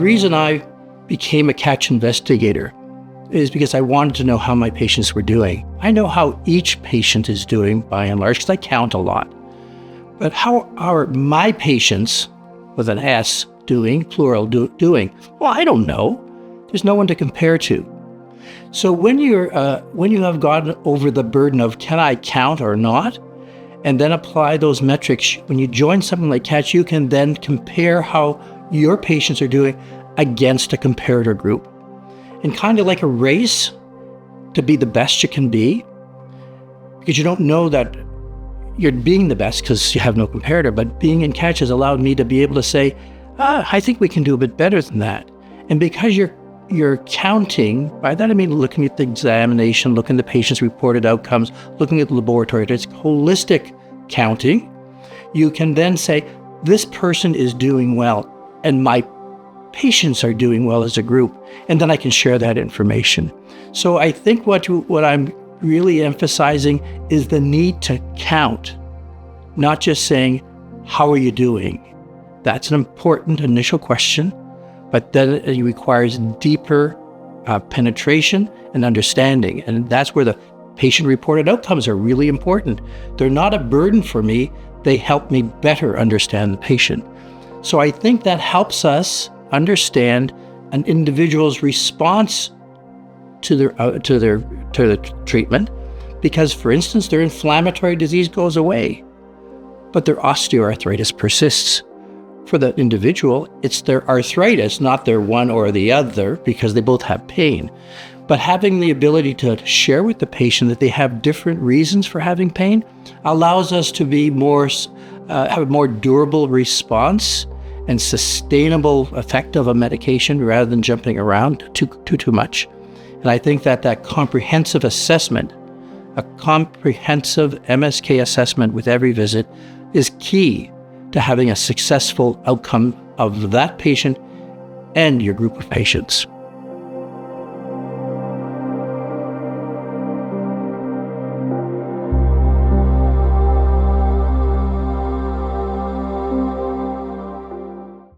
reason I became a catch investigator is because I wanted to know how my patients were doing. I know how each patient is doing by and large because I count a lot. But how are my patients, with an S, doing, plural, doing? Well, I don't know. There's no one to compare to. So when you have gotten over the burden of can I count or not, and then apply those metrics, when you join something like CATCH, you can then compare how your patients are doing against a comparator group. And kind of like a race to be the best you can be, because you don't know that you're being the best because you have no comparator, but being in CATCH has allowed me to be able to say, I think we can do a bit better than that. And because you're counting, by that I mean looking at the examination, looking at the patient's reported outcomes, looking at the laboratory, it's holistic counting, you can then say, this person is doing well, and my patients are doing well as a group, and then I can share that information. So I think what I'm really emphasizing is the need to count, not just saying, how are you doing? That's an important initial question, but then it requires deeper penetration and understanding. And that's where the patient-reported outcomes are really important. They're not a burden for me. They help me better understand the patient. So I think that helps us understand an individual's response to the treatment, because, for instance, their inflammatory disease goes away, but their osteoarthritis persists. For the individual, it's their arthritis, not their one or the other, because they both have pain. But having the ability to share with the patient that they have different reasons for having pain allows us to be have a more durable response and sustainable effect of a medication rather than jumping around too much. And I think that comprehensive assessment, a comprehensive MSK assessment with every visit, is key to having a successful outcome of that patient and your group of patients.